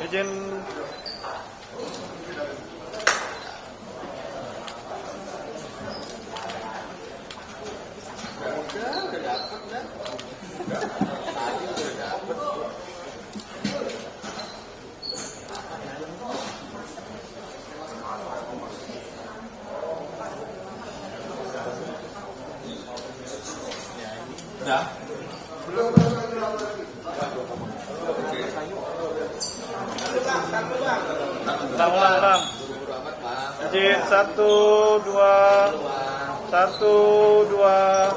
Izin. Udah? Belum. Ulang. Izin 1, 2, 1, 2.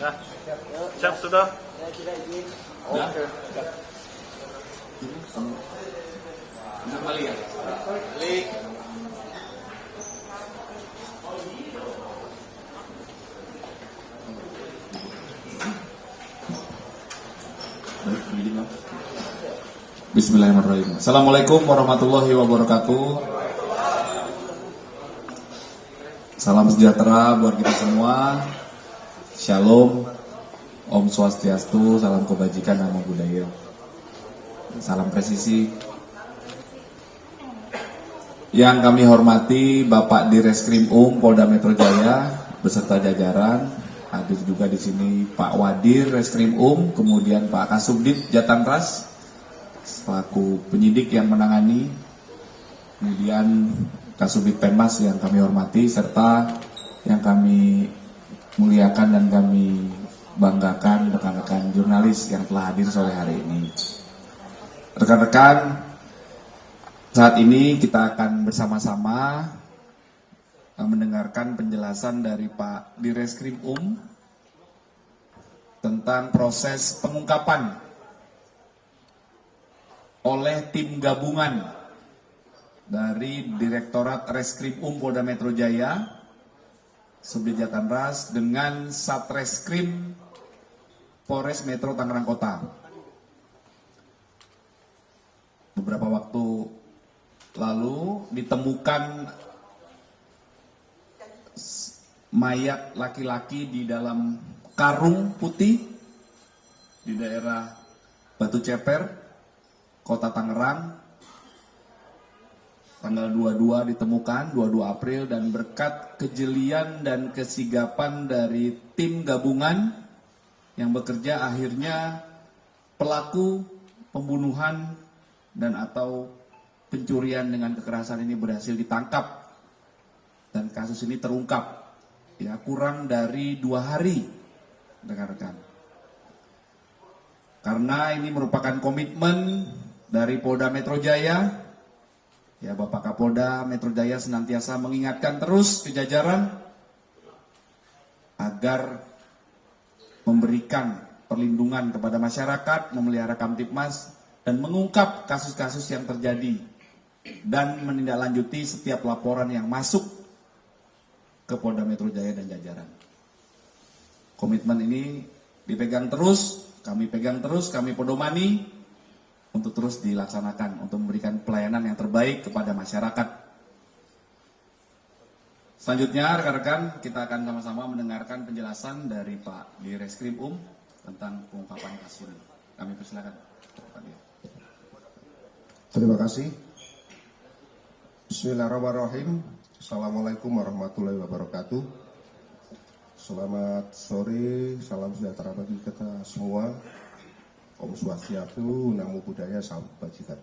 Nah, siap sudah? Oke. Udah kembali ya? Balik. Bismillahirrahmanirrahim. Assalamualaikum warahmatullahi wabarakatuh. Salam sejahtera buat kita semua. Shalom, Om Swastiastu, salam kebajikan, namo buddhaya. Salam presisi. Yang kami hormati Bapak Direskrim Polda Metro Jaya beserta jajaran, hadir juga di sini Pak Wadir Reskrim kemudian Pak Kasubdit Jatanras selaku penyidik yang menangani, kemudian Kasubdit Penmas yang kami hormati, serta yang kami muliakan dan kami banggakan rekan-rekan jurnalis yang telah hadir sore hari ini. Rekan-rekan, saat ini kita akan bersama-sama mendengarkan penjelasan dari Pak Direskrim tentang proses pengungkapan oleh tim gabungan dari Direktorat Reskrim Polda Metro Jaya, Subdit Jatanras dengan Satreskrim Polres Metro Tangerang Kota. Beberapa waktu lalu ditemukan mayat laki-laki di dalam karung putih di daerah Batu Ceper, Kota Tangerang, tanggal 22 ditemukan, 22 April, dan berkat kejelian dan kesigapan dari tim gabungan yang bekerja, akhirnya pelaku pembunuhan dan atau pencurian dengan kekerasan ini berhasil ditangkap dan kasus ini terungkap ya kurang dari 2 hari, rekan-rekan. Karena ini merupakan komitmen dari Polda Metro Jaya, ya Bapak Kapolda Metro Jaya senantiasa mengingatkan terus ke jajaran agar memberikan perlindungan kepada masyarakat, memelihara Kamtipmas, dan mengungkap kasus-kasus yang terjadi dan menindaklanjuti setiap laporan yang masuk ke Polda Metro Jaya dan jajaran. Komitmen ini dipegang terus, kami pegang terus, kami pedomani untuk terus dilaksanakan, untuk memberikan pelayanan yang terbaik kepada masyarakat. Selanjutnya, rekan-rekan, kita akan sama-sama mendengarkan penjelasan dari Pak Direskrim tentang pengungkapan kasus ini. Kami persilakan, Pak Dir. Terima kasih. Bismillahirrahmanirrahim. Assalamualaikum warahmatullahi wabarakatuh. Selamat sore, salam sejahtera bagi kita semua. Om Swastiastu, namo buddhaya, salam kebajikan.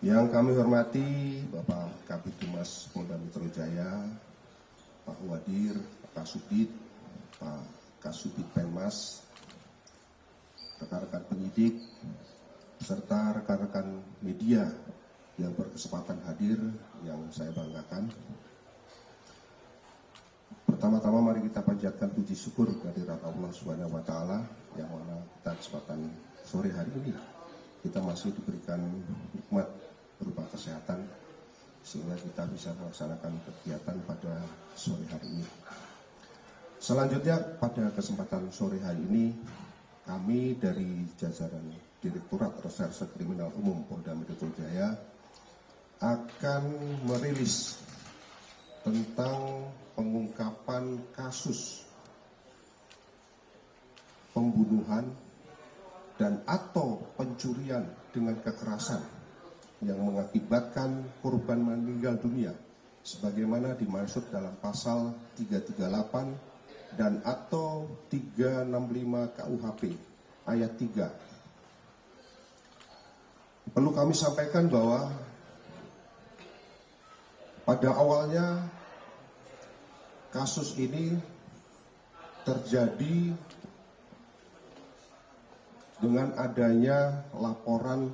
Yang kami hormati Bapak Kabid Humas Polda Metro Jaya, Pak Wadir, Pak Kasubdit, Pak Kasubdit Penmas, rekan-rekan penyidik, serta rekan-rekan media yang berkesempatan hadir, yang saya banggakan. Pertama-tama mari kita panjatkan puji syukur kehadirat Allah Subhanahu wa taala yang mana kita kesempatan sore hari ini kita masih diberikan nikmat berupa kesehatan sehingga kita bisa melaksanakan kegiatan pada sore hari ini. Selanjutnya pada kesempatan sore hari ini kami dari jajaran Direktorat Reserse Kriminal Umum Polda Metro Jaya akan merilis tentang pengungkapan kasus pembunuhan dan atau pencurian dengan kekerasan yang mengakibatkan korban meninggal dunia sebagaimana dimaksud dalam pasal 338 dan atau 365 KUHP ayat 3. Perlu kami sampaikan bahwa pada awalnya kasus ini terjadi dengan adanya laporan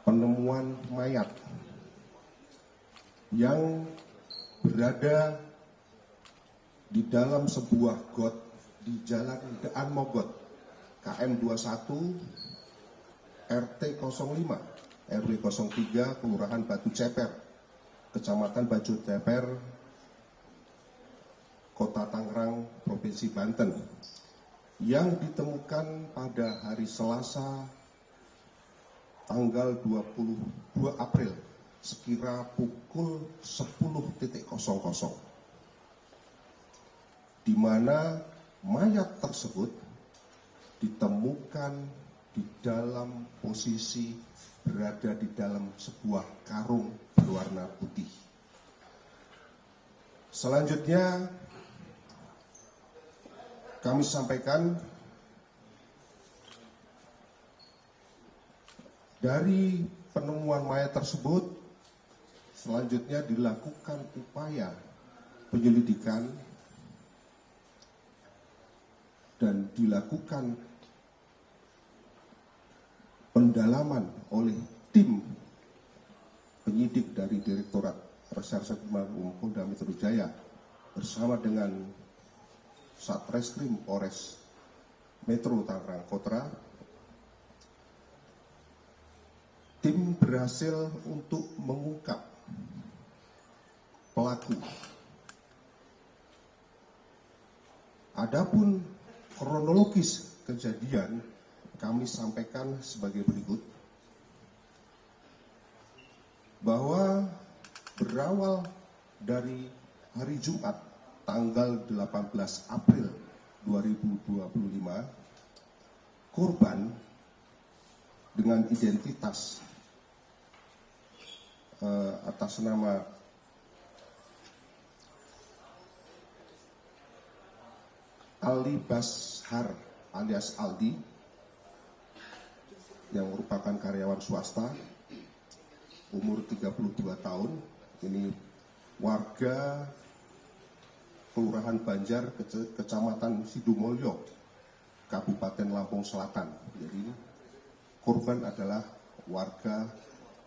penemuan mayat yang berada di dalam sebuah got di Jalan Daan Mogot KM 21 RT 05 RW 03 Kelurahan Batu Ceper Kecamatan Batu Ceper Kota Tangerang Provinsi Banten yang ditemukan pada hari Selasa tanggal 22 April sekira pukul 10.00 di mana mayat tersebut ditemukan di dalam posisi berada di dalam sebuah karung berwarna putih. Selanjutnya kami sampaikan dari penemuan mayat tersebut selanjutnya dilakukan upaya penyelidikan dan dilakukan pendalaman oleh tim penyidik dari Direktorat Reserse Kriminal Umum Polda Metro Jaya bersama dengan Satreskrim Polres Metro Tangerang Kota. Tim berhasil untuk mengungkap pelaku. Adapun kronologis kejadian kami sampaikan sebagai berikut, bahwa berawal dari hari Jumat tanggal 18 April 2025, korban dengan identitas atas nama Ali Bashar alias Aldi yang merupakan karyawan swasta, umur 32 tahun, ini warga Kelurahan Banjar, Kecamatan Sidumulyo, Kabupaten Lampung Selatan. Jadi korban adalah warga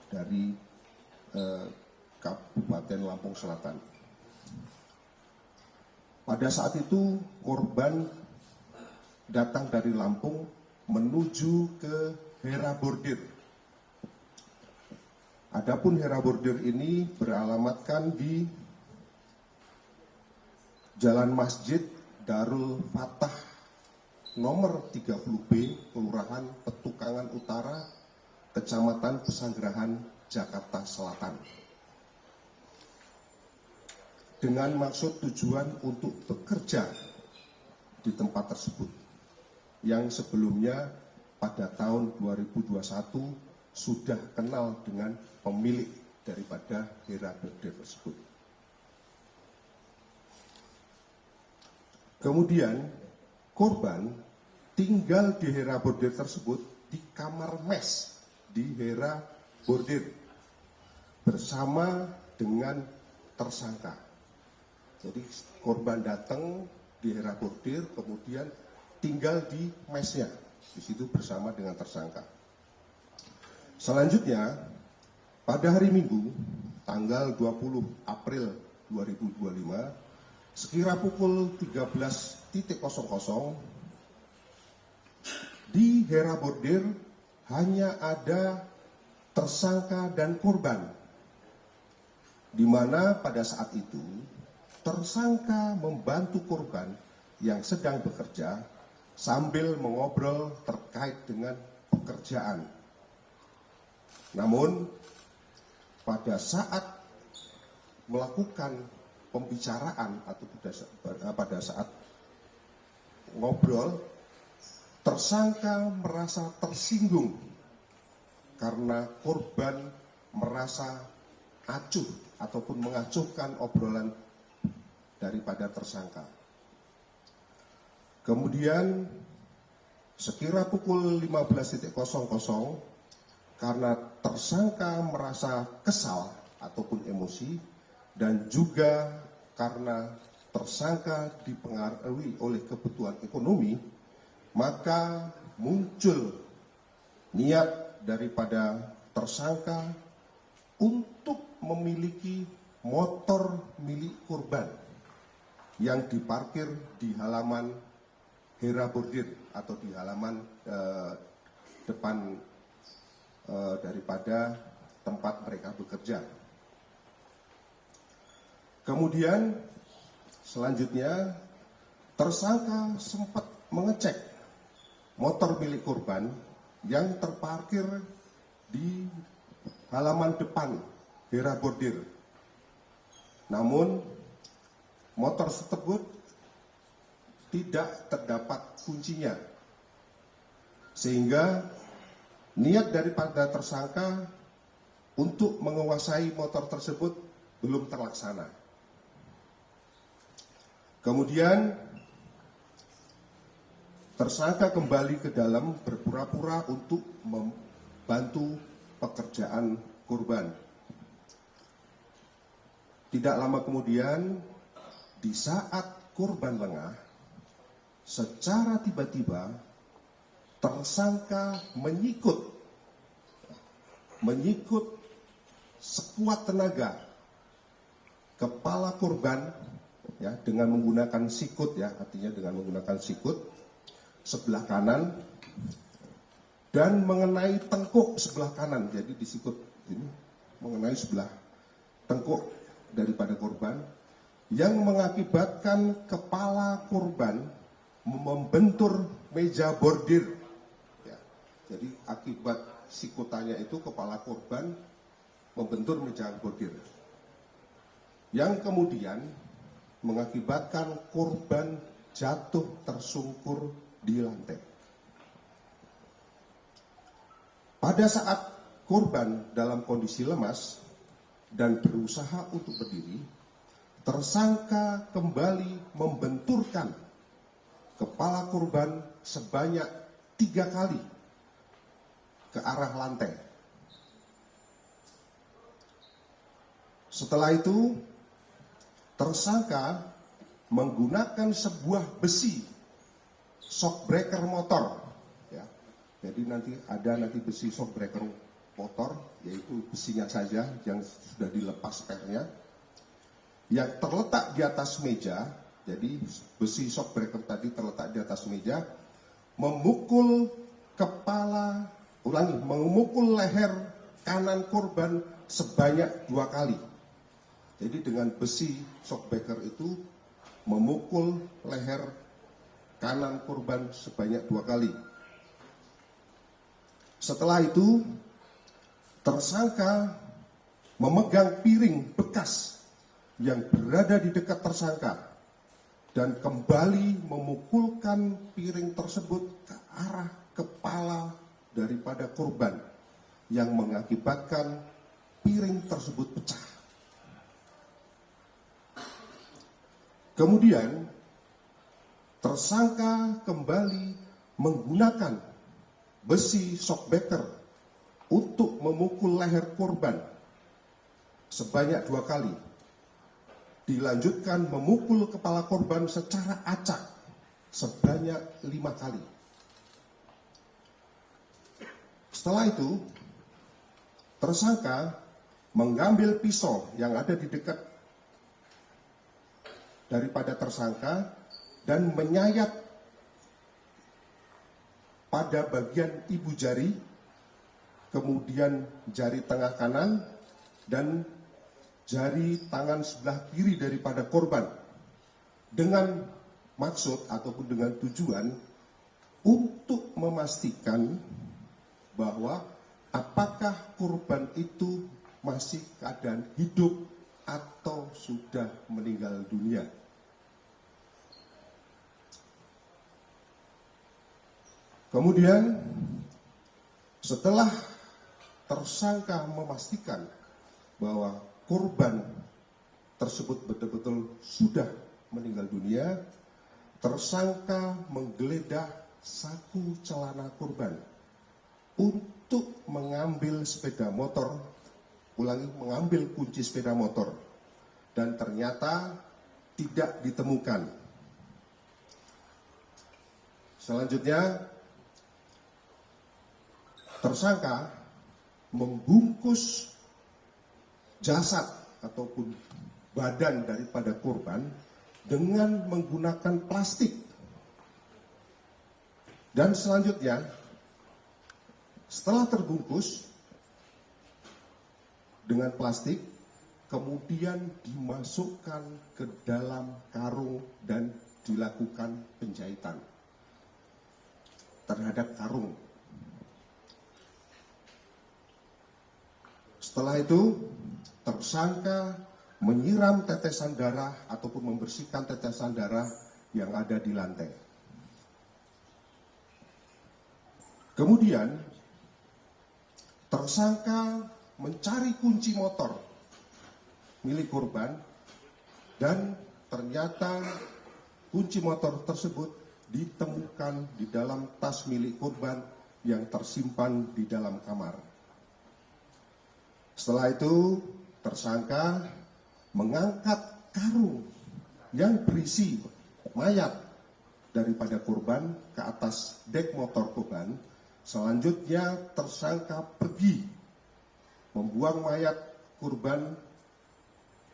dari Kabupaten Lampung Selatan. Pada saat itu korban datang dari Lampung menuju ke Hera Bordir. Adapun Hera Bordir ini beralamatkan di Jalan Masjid Darul Fatah nomor 30B, Kelurahan Petukangan Utara, Kecamatan Pesanggerahan, Jakarta Selatan. Dengan maksud tujuan untuk bekerja di tempat tersebut, yang sebelumnya pada tahun 2021 sudah kenal dengan pemilik daripada Hera Bordir tersebut. Kemudian korban tinggal di Hera Bordir tersebut di kamar mes di Hera Bordir bersama dengan tersangka. Jadi korban datang di Hera Bordir kemudian tinggal di mesnya di situ bersama dengan tersangka. Selanjutnya pada hari Minggu tanggal 20 April 2025 sekira pukul 13.00 di Hera Bordir hanya ada tersangka dan korban, di mana pada saat itu tersangka membantu korban yang sedang bekerja sambil mengobrol terkait dengan pekerjaan. Namun pada saat melakukan pembicaraan atau pada saat ngobrol, tersangka merasa tersinggung karena korban merasa acuh ataupun mengacuhkan obrolan daripada tersangka. Kemudian sekira pukul 15.00 karena tersangka merasa kesal ataupun emosi dan juga karena tersangka dipengaruhi oleh kebutuhan ekonomi, maka muncul niat daripada tersangka untuk memiliki motor milik korban yang diparkir di halaman Hera Bordir atau di halaman depan daripada tempat mereka bekerja. Kemudian selanjutnya tersangka sempat mengecek motor milik korban yang terparkir di halaman depan Hera Bordir. Namun motor tersebut tidak terdapat kuncinya, sehingga niat daripada tersangka untuk menguasai motor tersebut belum terlaksana. Kemudian tersangka kembali ke dalam berpura-pura untuk membantu pekerjaan korban. Tidak lama kemudian, di saat korban lengah, secara tiba-tiba tersangka menyikut sekuat tenaga kepala korban, ya, dengan menggunakan sikut, ya, artinya dengan menggunakan sikut sebelah kanan dan mengenai tengkuk sebelah kanan. Jadi disikut ini mengenai sebelah tengkuk daripada korban yang mengakibatkan kepala korban membentur meja bordir. Ya, jadi akibat sikutannya itu kepala korban membentur meja bordir, yang kemudian mengakibatkan korban jatuh tersungkur di lantai. Pada saat korban dalam kondisi lemas dan berusaha untuk berdiri, tersangka kembali membenturkan kepala korban sebanyak 3 kali ke arah lantai. Setelah itu, tersangka menggunakan sebuah besi shock breaker motor. Ya, jadi nanti besi shock breaker motor, yaitu besinya saja yang sudah dilepas pernya, yang terletak di atas meja. Jadi besi shock breaker tadi terletak di atas meja, memukul leher kanan korban sebanyak 2 kali. Jadi dengan besi shock breaker itu memukul leher kanan korban sebanyak 2 kali. Setelah itu, tersangka memegang piring bekas yang berada di dekat tersangka dan kembali memukulkan piring tersebut ke arah kepala daripada korban yang mengakibatkan piring tersebut pecah. Kemudian tersangka kembali menggunakan besi shockbreaker untuk memukul leher korban sebanyak 2 kali. Dilanjutkan memukul kepala korban secara acak sebanyak 5 kali. Setelah itu, tersangka mengambil pisau yang ada di dekat daripada tersangka dan menyayat pada bagian ibu jari, kemudian jari tengah kanan dan jari tangan sebelah kiri daripada korban, dengan maksud ataupun dengan tujuan untuk memastikan bahwa apakah korban itu masih keadaan hidup atau sudah meninggal dunia. Kemudian setelah tersangka memastikan bahwa korban tersebut betul-betul sudah meninggal dunia, tersangka menggeledah saku celana korban untuk mengambil sepeda motor, mengambil kunci sepeda motor, dan ternyata tidak ditemukan. Selanjutnya, tersangka membungkus jasad ataupun badan daripada korban dengan menggunakan plastik. Dan selanjutnya, setelah terbungkus dengan plastik, kemudian dimasukkan ke dalam karung dan dilakukan penjahitan terhadap karung. Setelah itu, tersangka menyiram tetesan darah ataupun membersihkan tetesan darah yang ada di lantai. Kemudian, tersangka mencari kunci motor milik korban dan ternyata kunci motor tersebut ditemukan di dalam tas milik korban yang tersimpan di dalam kamar. Setelah itu, tersangka mengangkat karung yang berisi mayat daripada korban ke atas dek motor korban. Selanjutnya, tersangka pergi membuang mayat korban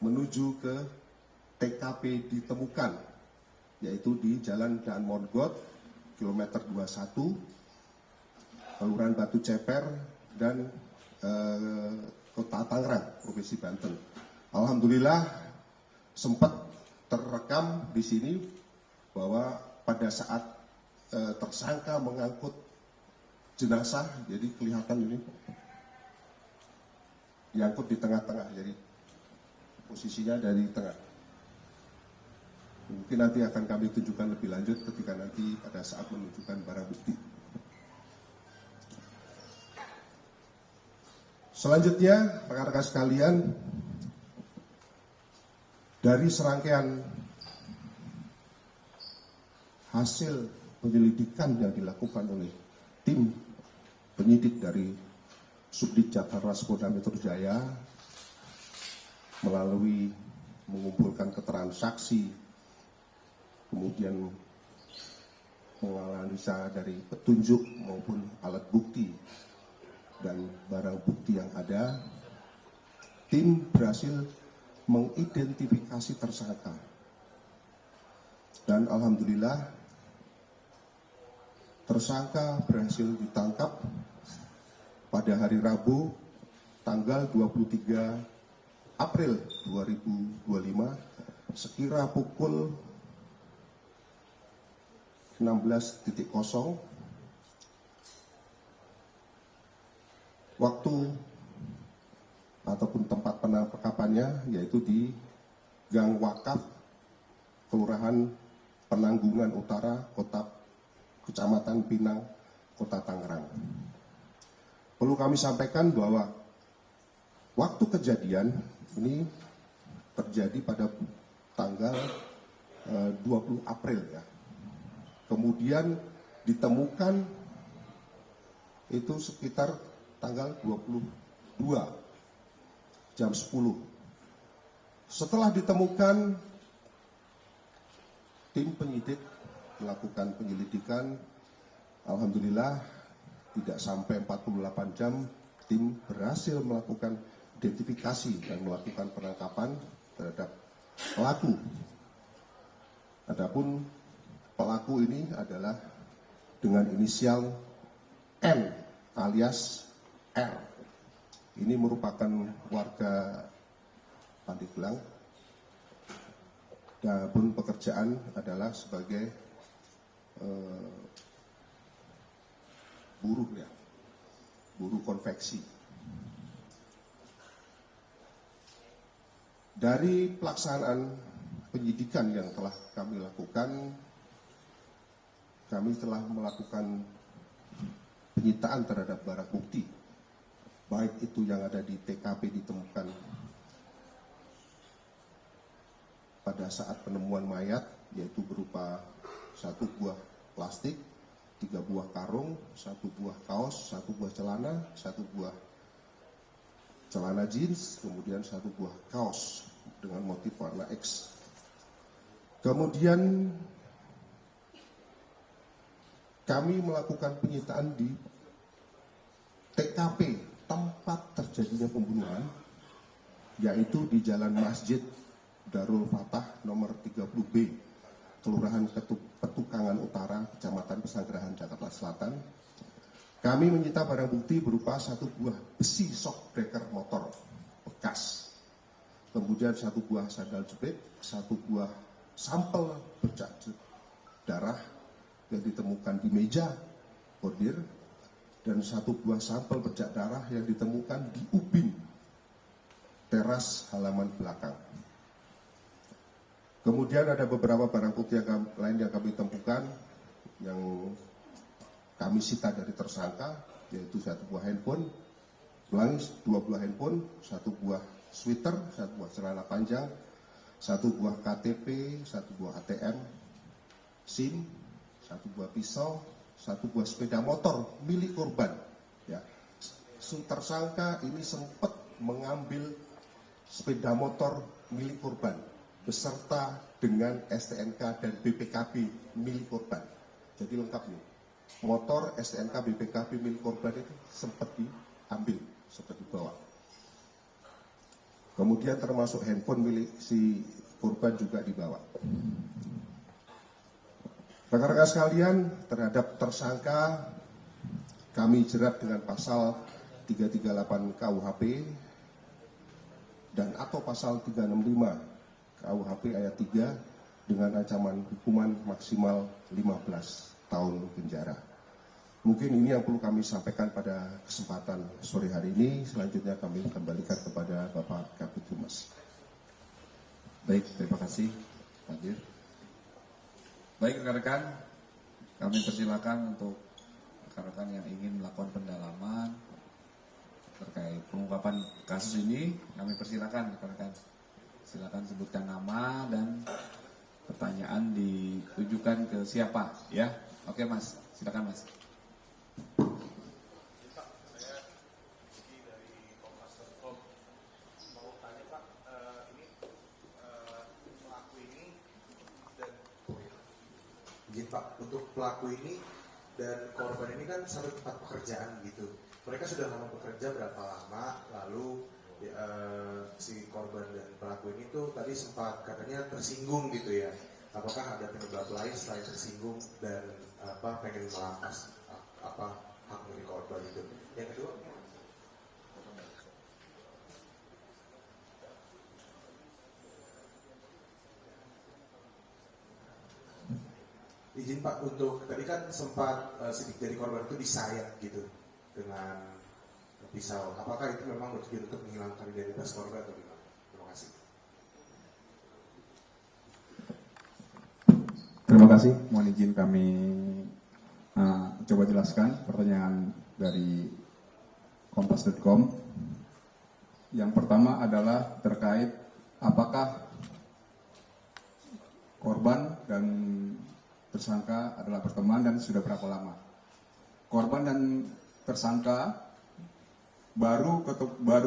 menuju ke TKP ditemukan, yaitu di Jalan Daan Mogot, kilometer 21, Kelurahan Batu Ceper, dan Kota Tangerang, Provinsi Banten. Alhamdulillah sempat terekam di sini bahwa pada saat tersangka mengangkut jenazah, jadi kelihatan ini diangkut di tengah-tengah, jadi posisinya dari tengah. Mungkin nanti akan kami tunjukkan lebih lanjut ketika nanti pada saat menunjukkan barang bukti. Selanjutnya, rekan-rekan sekalian, dari serangkaian hasil penyelidikan yang dilakukan oleh tim penyidik dari Subdit Jataras Polda Metro Jaya melalui mengumpulkan keterangan saksi, kemudian menganalisa dari petunjuk maupun alat bukti dan barang bukti yang ada, tim berhasil mengidentifikasi tersangka. Dan alhamdulillah tersangka berhasil ditangkap pada hari Rabu tanggal 23 April 2025 sekira pukul 16.00 waktu ataupun tempat penangkapannya, yaitu di Gang Wakaf, Kelurahan Penanggungan Utara, Kecamatan Pinang, Kota Tangerang. Perlu kami sampaikan bahwa waktu kejadian ini terjadi pada tanggal 20 April ya. Kemudian ditemukan itu sekitar tanggal 22 jam 10. Setelah ditemukan, tim penyidik melakukan penyelidikan. Alhamdulillah tidak sampai 48 jam tim berhasil melakukan identifikasi dan melakukan penangkapan terhadap pelaku. Adapun pelaku ini adalah dengan inisial N alias R. Ini merupakan warga Pandeglang. Dan pekerjaan adalah sebagai buruh ya, buruh konveksi. Dari pelaksanaan penyidikan yang telah kami lakukan, kami telah melakukan penyitaan terhadap barang bukti, baik itu yang ada di TKP ditemukan pada saat penemuan mayat, yaitu berupa 1 buah plastik, 3 buah karung, 1 buah kaos, 1 buah celana, 1 buah celana jeans, kemudian 1 buah kaos dengan motif warna X. Kemudian kami melakukan penyitaan di TKP tempat terjadinya pembunuhan, yaitu di Jalan Masjid Darul Fatah nomor 30B, Kelurahan Petukangan Utara, Kecamatan Pesanggerahan, Jakarta Selatan. Kami menyita barang bukti berupa 1 buah besi shockbreaker motor bekas, kemudian 1 buah sandal jepit, 1 buah sampel bercak darah yang ditemukan di meja bordir, dan 1 buah sampel bercak darah yang ditemukan di ubin teras halaman belakang. Kemudian ada beberapa barang bukti lain yang kami temukan yang kami sita dari tersangka, yaitu 1 buah handphone, 2 buah handphone, 1 buah sweater, 1 buah celana panjang, 1 buah KTP, 1 buah ATM, SIM, 1 buah pisau, 1 buah sepeda motor milik korban. Ya, tersangka ini sempat mengambil sepeda motor milik korban beserta dengan STNK dan BPKB milik korban. Jadi lengkap nih. Motor STNK BPKB milik korban itu sempat diambil, sempat dibawa. Kemudian termasuk handphone milik si korban juga dibawa. Rekan-rekan sekalian, terhadap tersangka kami jerat dengan pasal 338 KUHP dan atau pasal 365 KUHP ayat 3 dengan ancaman hukuman maksimal 15 tahun penjara. Mungkin ini yang perlu kami sampaikan pada kesempatan sore hari ini. Selanjutnya kami kembalikan kepada Bapak Kabid Humas. Baik, terima kasih Pak Dir. Baik rekan-rekan, kami persilakan untuk rekan-rekan yang ingin melakukan pendalaman terkait pengungkapan kasus ini. Kami persilakan rekan-rekan, silakan sebutkan nama dan pertanyaan ditujukan ke siapa ya. Oke Mas, silakan Mas. Pak, saya Rizky dari Kompas.com. Mau tanya Pak, ini pelaku ini dan Izin Pak, untuk pelaku ini dan korban ini kan satu tempat pekerjaan gitu. Mereka sudah lama bekerja berapa lama, lalu si korban dan pelaku ini tuh tadi sempat katanya tersinggung gitu ya. Apakah ada penyebab lain selain tersinggung dan pengen melampas hak milik korban itu? Yang kedua, izin Pak, untuk tadi kan sempat sidik jari korban itu disayat gitu dengan pisau. Apakah itu memang bertujuan untuk menghilangkan identitas korban atau gimana? Terima kasih. Terima kasih. Mohon izin kami coba jelaskan pertanyaan dari Kompas.com. Yang pertama adalah terkait apakah korban dan tersangka adalah berteman dan sudah berapa lama. Korban dan tersangka baru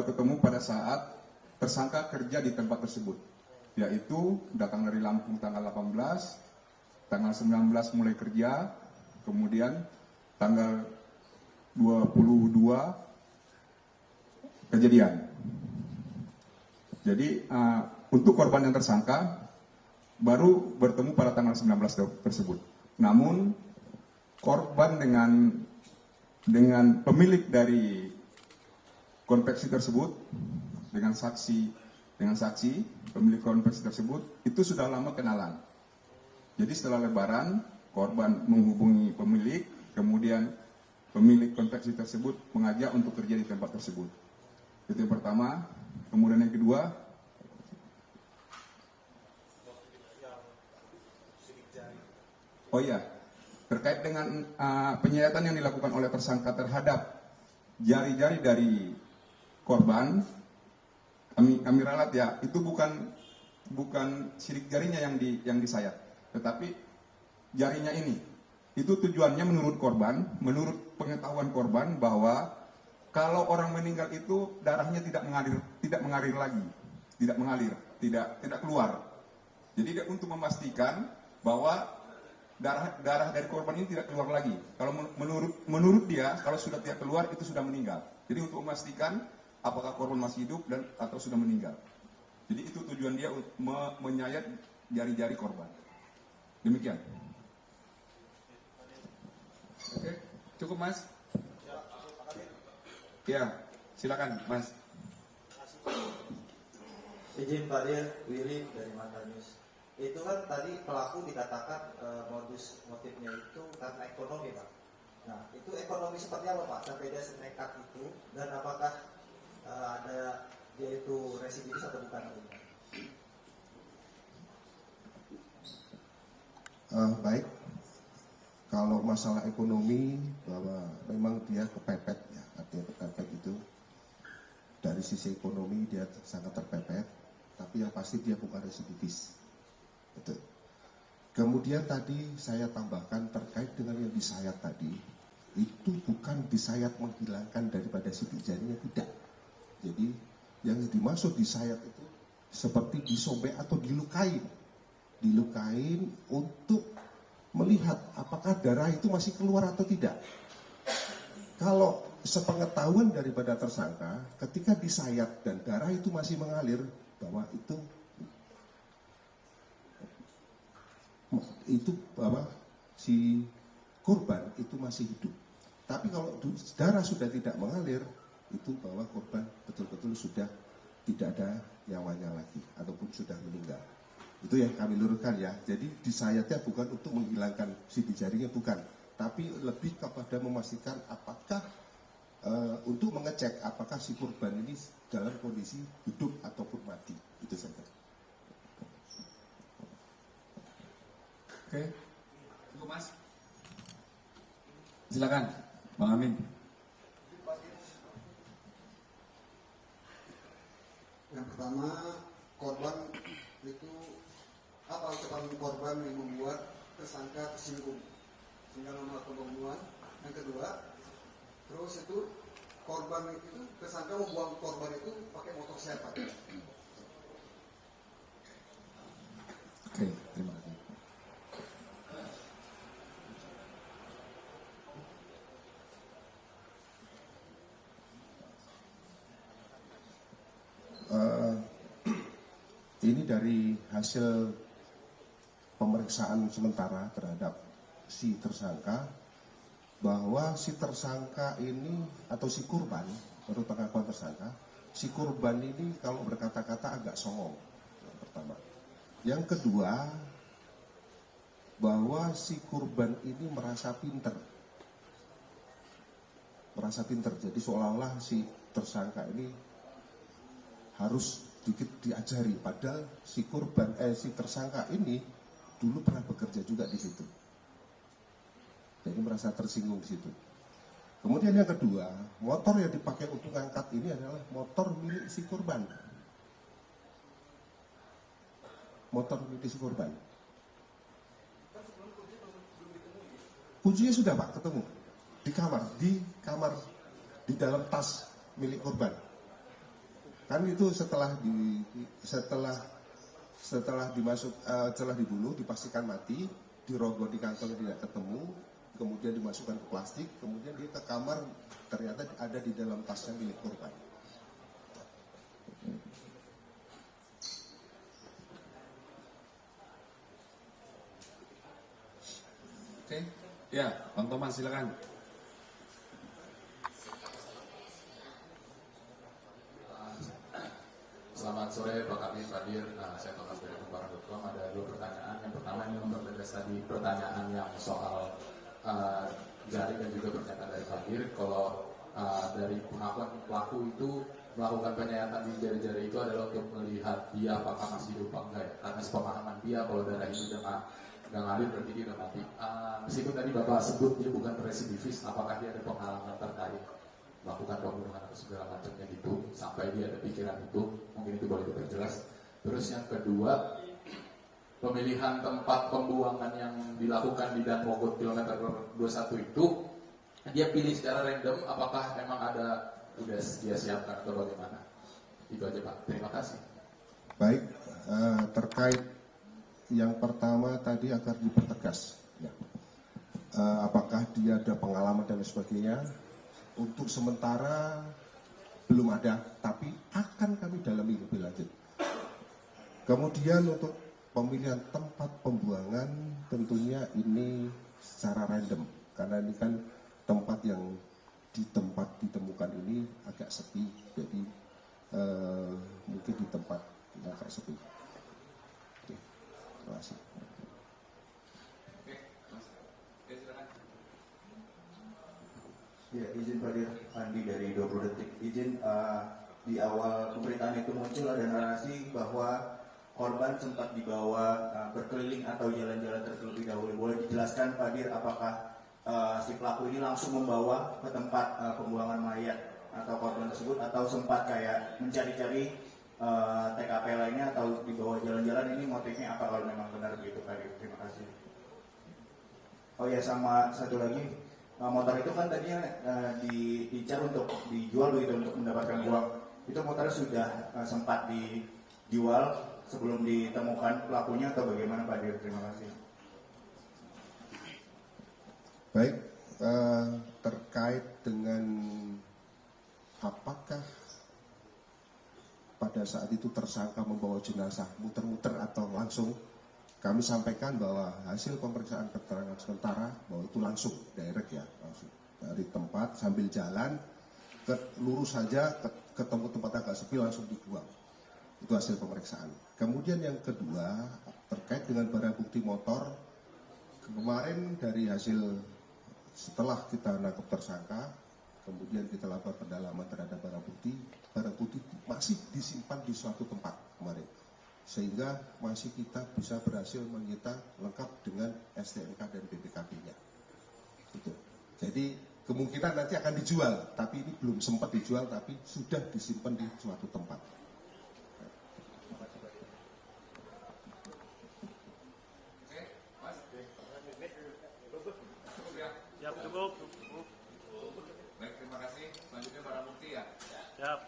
ketemu pada saat tersangka kerja di tempat tersebut, yaitu datang dari Lampung tanggal 18, tanggal 19 mulai kerja, kemudian tanggal 22 kejadian. Jadi untuk korban dan tersangka baru bertemu pada tanggal 19 tersebut. Namun korban dengan pemilik dari konveksi tersebut, dengan saksi pemilik konveksi tersebut itu sudah lama kenalan. Jadi setelah Lebaran korban menghubungi pemilik, kemudian pemilik konveksi tersebut mengajak untuk kerja di tempat tersebut. Itu yang pertama. Kemudian yang kedua, Oh iya, terkait dengan penyayatan yang dilakukan oleh tersangka terhadap jari-jari dari korban, kami ralat ya, itu bukan sidik jarinya yang disayat, tetapi jarinya ini. Itu tujuannya menurut korban, menurut pengetahuan korban bahwa kalau orang meninggal itu darahnya tidak mengalir lagi, tidak keluar. Jadi untuk memastikan bahwa darah dari korban ini tidak keluar lagi. Kalau menurut dia, kalau sudah tidak keluar itu sudah meninggal. Jadi untuk memastikan apakah korban masih hidup atau sudah meninggal. Jadi itu tujuan dia menyayat jari-jari korban. Demikian. Oke, cukup Mas? Ya, silakan Mas. Izin Pak Dir, Willy dari Mata News. Itu kan tadi pelaku dikatakan motifnya itu karena ekonomi Pak. Nah, itu ekonomi seperti apa Pak sampai dia senekat itu, dan apakah ada dia itu residivis atau bukan? Baik, kalau masalah ekonomi bahwa memang dia kepepet ya, artinya kepepet itu dari sisi ekonomi dia sangat terpepet, tapi yang pasti dia bukan residivis. Betul. Kemudian tadi saya tambahkan terkait dengan yang disayat tadi, itu bukan disayat menghilangkan daripada sidik jarinya, tidak. Jadi yang dimaksud disayat itu seperti disobek atau dilukain untuk melihat apakah darah itu masih keluar atau tidak. Kalau sepengetahuan daripada tersangka, ketika disayat dan darah itu masih mengalir, bahwa bahwa si korban itu masih hidup. Tapi kalau darah sudah tidak mengalir, itu bahwa korban betul-betul sudah tidak ada nyawanya lagi ataupun sudah meninggal. Itu yang kami luruskan ya. Jadi disayatnya bukan untuk menghilangkan sidik jarinya, bukan, tapi lebih kepada memastikan apakah untuk mengecek apakah si korban ini dalam kondisi hidup ataupun mati. Itu saja. Oke, cukup Mas. Silakan, Bang Amin. Yang pertama, korban itu apa ucapan korban yang membuat tersangka tersinggung sehingga melakukan pembunuhan. Yang kedua, terus itu korban itu tersangka membuang korban itu pakai motor siapa? Oke, terima kasih. Ini dari hasil pemeriksaan sementara terhadap si tersangka, bahwa si tersangka ini atau si korban, menurut pengakuan tersangka, si korban ini kalau berkata-kata agak songong. Yang pertama. Yang kedua, bahwa si korban ini merasa pinter. Jadi seolah-olah si tersangka ini harus sedikit diajari, padahal si tersangka ini dulu pernah bekerja juga di situ. Jadi merasa tersinggung di situ. Kemudian yang kedua, motor yang dipakai untuk angkat ini adalah motor milik si korban. Kuncinya sudah Pak ketemu di dalam tas milik korban. Kan itu setelah dibunuh, dipastikan mati, dirogoh di kantong tidak ketemu, kemudian dimasukkan ke plastik, kemudian dia ke kamar, ternyata ada di dalam tasnya milik korban. Oke, ya, Bang Toman silakan. Selamat sore Pak Amin, Pak Dir. Saya Thomas dari Kumparan.com. Ada dua pertanyaan. Yang pertama ini mempertegas tadi pertanyaan yang soal jari dan juga pernyataan dari Pak Dir. Kalau dari pengakuan pelaku itu melakukan penyayatan di jari-jari itu adalah untuk melihat dia apakah masih hidup apa enggak ya. Karena sepemahaman dia kalau darah itu nggak ngalir berarti dia udah mati. Meskipun tadi Bapak sebut dia bukan residivis, apakah dia ada pengalaman terkait melakukan pembunuhan atau segala macamnya gitu, sampai dia ada pikiran itu, mungkin itu boleh diperjelas. Terus yang kedua, pemilihan tempat pembuangan yang dilakukan di Dan Mogot kilometer 21 itu, dia pilih secara random, apakah memang ada udah dia siapkan atau bagaimana? Itu aja Pak, terima kasih. Baik, terkait yang pertama tadi agar dipertegas, ya. Apakah dia ada pengalaman dan sebagainya? Untuk sementara belum ada, tapi akan kami dalami lebih lanjut. Kemudian untuk pemilihan tempat pembuangan tentunya ini secara random, karena ini kan tempat yang di tempat ditemukan ini agak sepi, jadi mungkin di tempat yang agak sepi. Oke, terima kasih. Ya, izin Fadir Andi dari 20 detik. Izin, di awal pemberitaan itu muncul ada narasi bahwa korban sempat dibawa berkeliling atau jalan-jalan terlebih dahulu. Boleh dijelaskan Fadir apakah si pelaku ini langsung membawa ke tempat pembuangan mayat atau korban tersebut, atau sempat kayak mencari-cari TKP lainnya, atau dibawa jalan-jalan? Ini motifnya apa kalau memang benar begitu Fadir? Terima kasih. Oh ya, sama satu lagi. Motor itu kan tadinya diincar untuk dijual begitu, untuk mendapatkan uang. Itu motornya sudah sempat dijual sebelum ditemukan pelakunya atau bagaimana Pak Dir? Terima kasih. Baik, terkait dengan apakah pada saat itu tersangka membawa jenazah muter-muter atau langsung, kami sampaikan bahwa hasil pemeriksaan keterangan sementara bahwa itu langsung direct, ya, langsung dari tempat sambil jalan lurus saja ketemu tempat agak sepi langsung dibuang. Itu hasil pemeriksaan. Kemudian yang kedua terkait dengan barang bukti motor, kemarin dari hasil setelah kita nangkep tersangka, kemudian kita lakukan pendalaman terhadap barang bukti masih disimpan di suatu tempat kemarin, sehingga masih kita bisa berhasil menyita lengkap dengan STNK dan BPKB-nya. Gitu. Jadi kemungkinan nanti akan dijual, tapi ini belum sempat dijual, tapi sudah disimpan di suatu tempat. Ya, cukup. Baik, terima kasih. Selanjutnya barang bukti ya. Siap.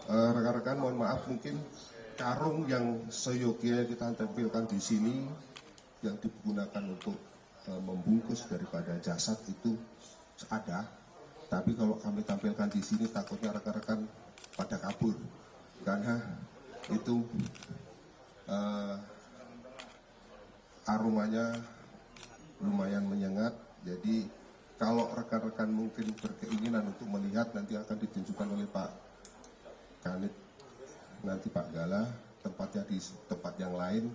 Rekan-rekan, mohon maaf, mungkin karung yang seyogianya kita tampilkan di sini yang digunakan untuk membungkus daripada jasad itu ada, tapi kalau kami tampilkan di sini takutnya rekan-rekan pada kabur karena itu aromanya lumayan menyengat. Jadi kalau rekan-rekan mungkin berkeinginan untuk melihat, nanti akan ditunjukkan oleh Pak Kanit, nanti Pak Gala, tempatnya di tempat yang lain.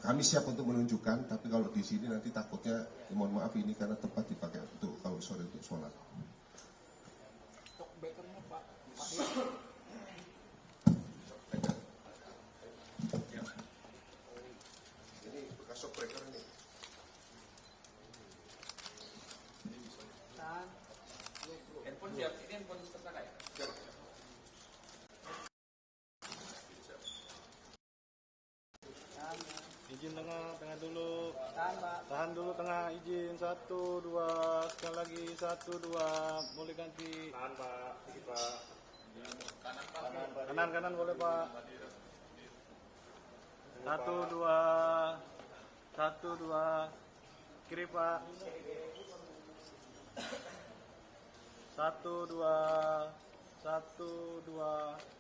Kami siap untuk menunjukkan, tapi kalau di sini nanti takutnya, mohon maaf, ini karena tempat dipakai untuk kalau sore untuk sholat. Ini bekas shock breaker ini. Handphone siap, ini handphone tersangka ya? Siap. Izin tengah dulu. Tahan dulu tengah, izin. 1, 2, sekali lagi. 1, 2, boleh ganti. Tahan Pak, sedikit Pak. Kanan boleh Pak. 1, 2, 1, 2, kiri Pak. 1, 2, 1, 2.